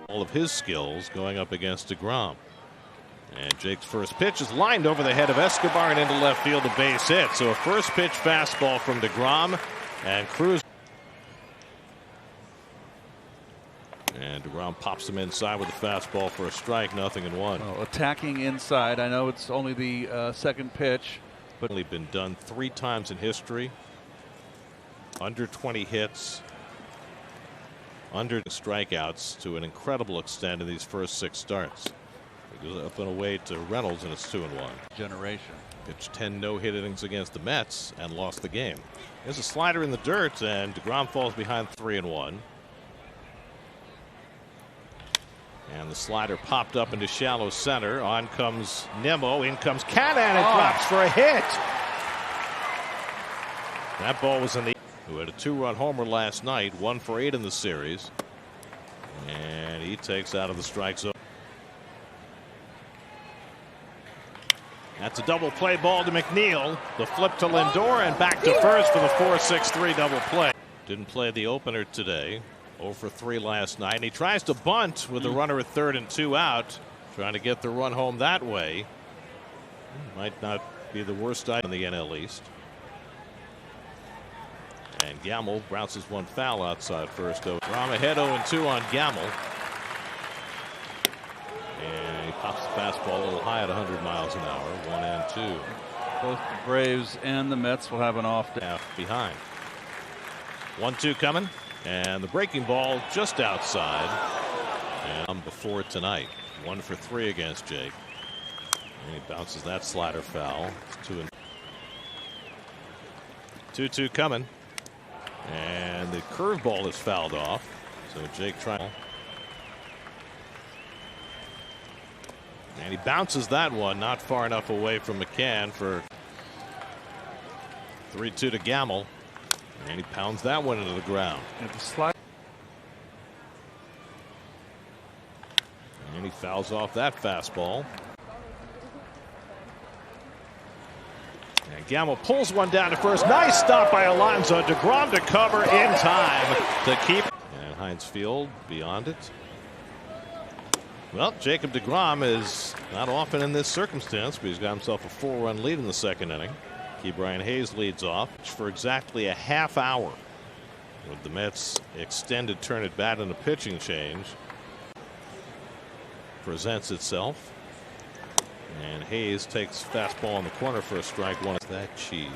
all of his skills going up against deGrom. And Jake's first pitch is lined over the head of Escobar and into left field, a base hit. So a first pitch fastball from deGrom, and Cruz. And deGrom pops him inside with a fastball for a strike, 0-1. Oh, attacking inside. I know it's only the second pitch, but only been done 3 times in history. Under 20 hits, under strikeouts to an incredible extent in these first 6 starts. It goes up and away to Reynolds, and it's 2-1. Generation. Pitched 10 no-hit innings against the Mets and lost the game. There's a slider in the dirt, and deGrom falls behind 3-1. And the slider popped up into shallow center. On comes Nimmo. In comes Canna, and it drops for a hit. That ball was in the. Who had a 2-run homer last night, 1 for 8 in the series. And he takes out of the strike zone. That's a double play ball to McNeil. The flip to Lindor and back to first for the 4-6-3 double play. Didn't play the opener today. 0 for 3 last night. And he tries to bunt with the runner at third and 2 out. Trying to get the run home that way. Might not be the worst item in the NL East. And Gamble bounces one foul outside first. Rom ahead 0-2 on Gamble. And he pops the fastball a little high at 100 miles an hour. 1 and 2. Both the Braves and the Mets will have an off day. Half behind. 1-2 coming. And the breaking ball just outside. And before tonight. 1 for 3 against Jake. And he bounces that slider foul. It's 2-2 coming. And the curveball is fouled off. So Jake trying. And he bounces that one not far enough away from McCann for 3-2 to Gamble. And he pounds that one into the ground. And the slide. And he fouls off that fastball. And Gamble pulls one down to first. Nice stop by Alonso. deGrom to cover in time to keep. And Heinz Field beyond it. Well, Jacob deGrom is not often in this circumstance, but he's got himself a 4-run lead in the second inning. Brian Hayes leads off for exactly a half hour. With the Mets extended turn at bat and a pitching change presents itself. And Hayes takes fastball in the corner for a strike. One. That cheese.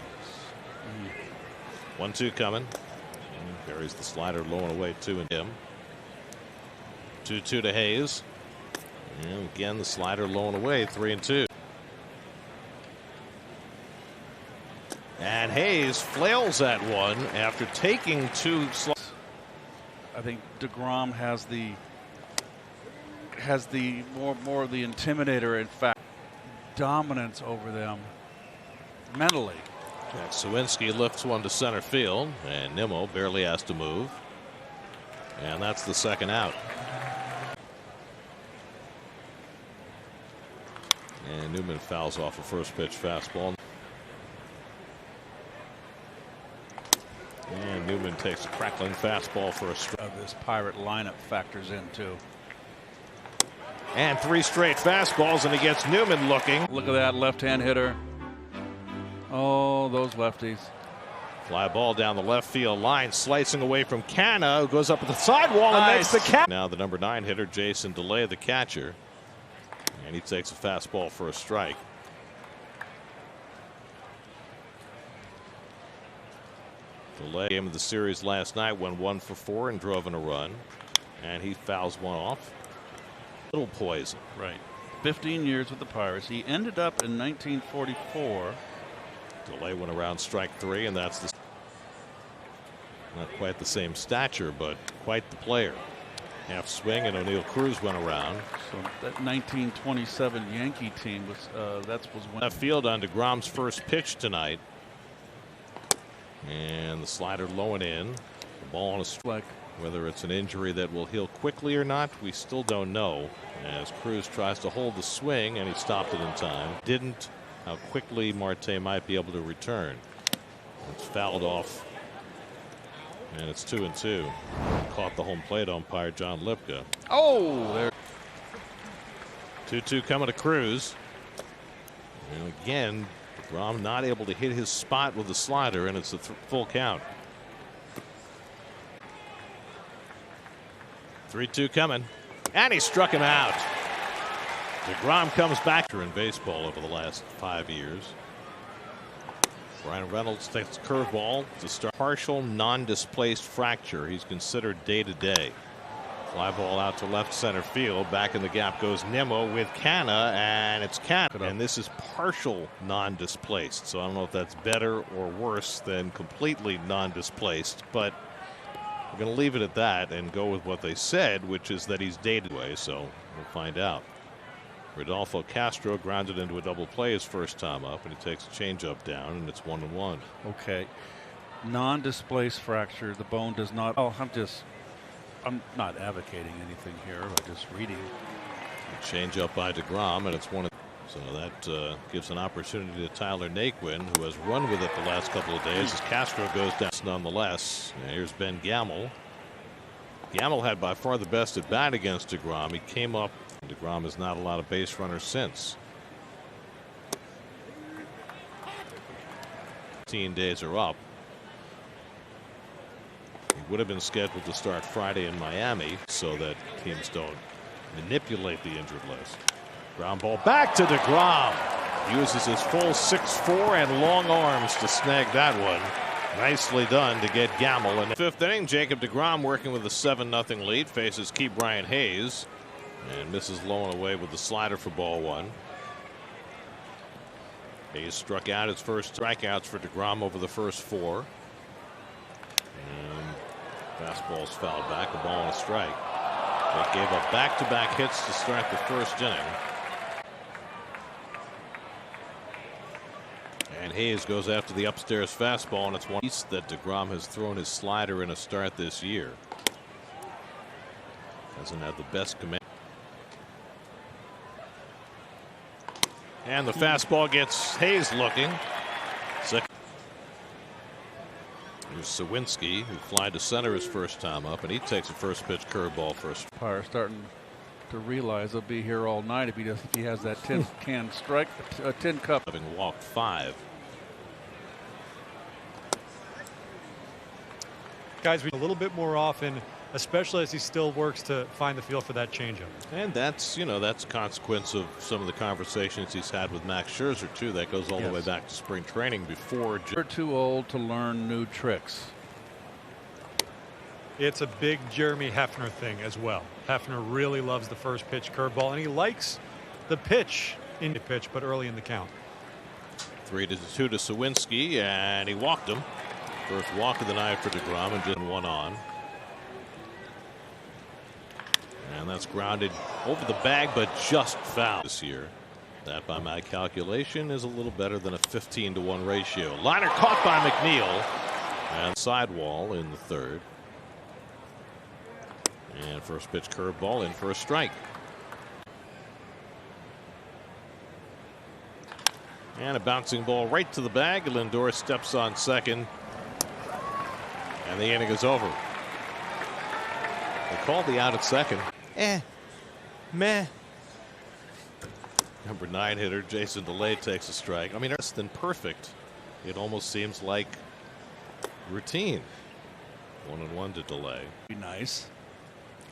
1-2 coming. And buries the slider low and away 2 and him. 2-2 to Hayes. And again the slider low and away 3-2. And Hayes flails that one after taking 2 I think deGrom has the more of the intimidator, in fact, dominance over them mentally. Jack Sawinski lifts one to center field, and Nimmo barely has to move. And that's the second out. And Newman fouls off a first pitch fastball. And Newman takes a crackling fastball for a strike. This Pirate lineup factors in too. And 3 straight fastballs, and he gets Newman looking. Look at that left-hand hitter. Oh, those lefties. Fly ball down the left field line, slicing away from Canna, who goes up at the sidewall and makes the catch. Now the number 9 hitter, Jason DeLay, the catcher. And he takes a fastball for a strike. DeLay, game of the series last night, went 1 for 4 and drove in a run. And he fouls one off. Little poison. Right. 15 years with the Pirates. He ended up in 1944. DeLay went around strike 3, and that's the. Not quite the same stature, but quite the player. Half swing, and O'Neill Cruz went around. So that 1927 Yankee team was was when. Left field on deGrom's first pitch tonight. And the slider low and in. The ball on a strike. Whether it's an injury that will heal quickly or not, we still don't know. As Cruz tries to hold the swing, and he stopped it in time. Didn't. How quickly Marte might be able to return. It's fouled off. And it's 2-2. caught the home plate umpire, John Lipka. Oh, there. 2-2 coming to Cruz. And again, DeGrom not able to hit his spot with the slider, and it's a full count. 3-2 coming, and he struck him out. DeGrom comes back in baseball over the last 5 years. Ryan Reynolds takes a curveball to start. Partial non-displaced fracture. He's considered day-to-day. Fly ball out to left center field. Back in the gap goes Nimmo with Canna, and it's Canna. And this is partial non-displaced. So I don't know if that's better or worse than completely non-displaced, but we're going to leave it at that and go with what they said, which is that he's day-to-day. So we'll find out. Rodolfo Castro grounded into a double play his first time up, and he takes a changeup down, and it's 1-1. Okay. Non-displaced fracture. The bone does not. Oh, I'm not advocating anything here. I'm just reading. Changeup by deGrom, and it's 1-1. So that gives an opportunity to Tyler Naquin, who has run with it the last couple of days, as Castro goes down nonetheless. And here's Ben Gamel. Gamel had by far the best at bat against deGrom. He came up. deGrom has not allowed a base runner since. 15 days are up. He would have been scheduled to start Friday in Miami so that teams don't manipulate the injured list. Ground ball back to deGrom. Uses his full 6'4" and long arms to snag that one. Nicely done to get Gamel in the fifth inning. Jacob deGrom working with a 7-0 lead, faces Key Brian Hayes and misses low and away with the slider for ball one. Hayes struck out his first strikeouts for deGrom over the first 4. And fastball's fouled back, a ball and a strike. They gave up back-to-back hits to start the first inning. And Hayes goes after the upstairs fastball, and it's one that deGrom has thrown his slider in a start this year. Doesn't have the best command. And the fastball gets Hayes looking. Here's Sawinski, who flied to center his first time up, and he takes a first pitch curveball first. Starting to realize he'll be here all night if he has that tin can strike, a tin cup. Having walked 5. Guys, a little bit more often, especially as he still works to find the feel for that changeup. And that's, that's a consequence of some of the conversations he's had with Max Scherzer too. That goes all the way back to spring training before. You're too old to learn new tricks. It's a big Jeremy Hefner thing as well. Hefner really loves the first pitch curveball, and he likes the pitch in the pitch, but early in the count. 3-2 to Sawinski, and he walked him. First walk of the night for deGrom, and just 1 on. And that's grounded over the bag, but just foul this year. That, by my calculation, is a little better than a 15-to-1 ratio. Liner caught by McNeil, and sidewall in the third. And first pitch curveball in for a strike. And a bouncing ball right to the bag. Lindor steps on second. And the inning is over. They called the out at second. Meh. Number 9 hitter Jason DeLay takes a strike. I mean, less than perfect. It almost seems like routine. 1-1 to DeLay. Be nice.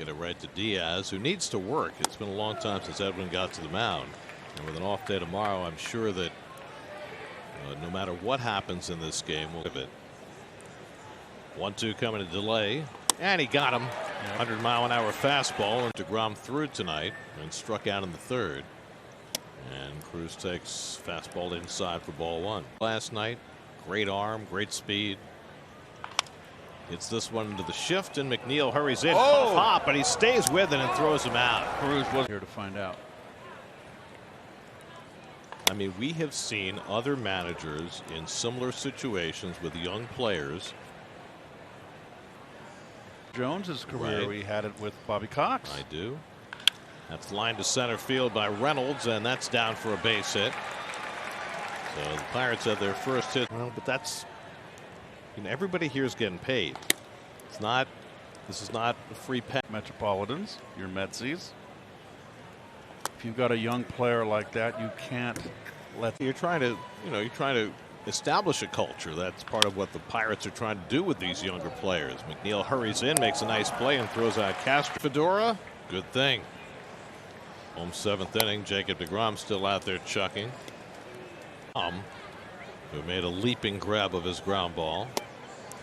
Get it right to Diaz, who needs to work. It's been a long time since Edwin got to the mound. And with an off day tomorrow, I'm sure that no matter what happens in this game, we'll give it. 1-2 coming to DeLay. And he got him. 100-mile-an-hour fastball, and deGrom threw it tonight and struck out in the third. And Cruz takes fastball inside for ball 1. Last night, great arm, great speed. Hits this one into the shift, and McNeil hurries in. Oh! Hop, but he stays with it and throws him out. Cruz was here to find out. I mean, we have seen other managers in similar situations with young players. Jones's career, Right. we had it with Bobby Cox. I do. That's lined to center field by Reynolds, and that's down for a base hit. So the Pirates had their first hit. Well, but that's, everybody here is getting paid. It's not This is not a free pass. Metropolitans, your Metsies. If you've got a young player like that, you can't let. You're trying to establish a culture. That's part of what the Pirates are trying to do with these younger players. McNeil hurries in, makes a nice play, and throws out Castro. Fedora, good thing. Home 7th inning. Jacob deGrom still out there chucking. Who made a leaping grab of his ground ball,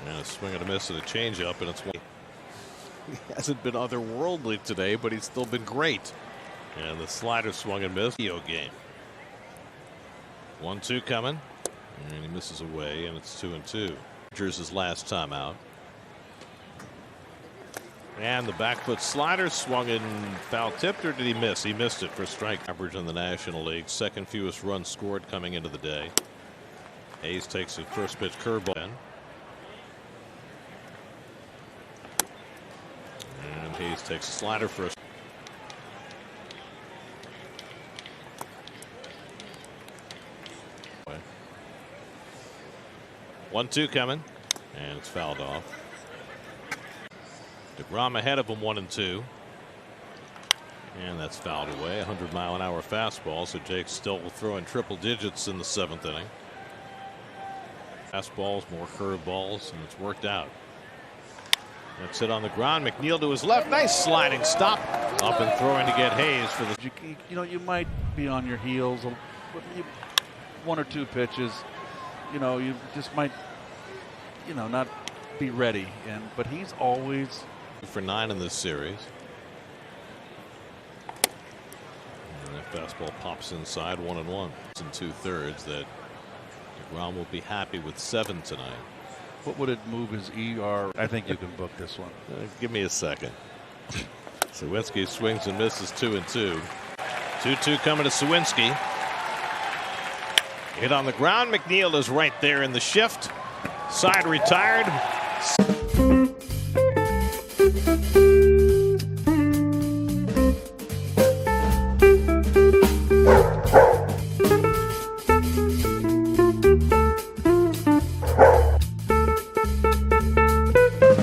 and a swing and a miss at a changeup, and it's one. He hasn't been otherworldly today, but he's still been great. And the slider swung and missed. Game. 1-2 coming, and he misses away, and it's 2-2. Rogers his last time out. And the back foot slider swung and foul tipped, or did he miss? He missed it for strike. Average in the National League. Second fewest runs scored coming into the day. Hayes takes a first pitch curveball. And Hayes takes a slider first. 1-2 coming, and it's fouled off. deGrom ahead of him, 1-2. And that's fouled away. 100-mile-an-hour fastball, so Jake's still throwing triple digits in the 7th inning. Fastballs, more curveballs, and it's worked out. That's it on the ground. McNeil to his left. Nice sliding stop. Up and throwing to get Hayes for the. You might be on your heels. One or two pitches. You just might, not be ready. But he's always for 9 in this series. And that fastball pops inside, 1-1. It's in 2/3 that deGrom will be happy with 7 tonight. What would it move his ER? I think you can book this one. Give me a second. Sawinski swings and misses, 2-2. 2-2 coming to Sawinski. Hit on the ground. McNeil is right there in the shift. Side retired.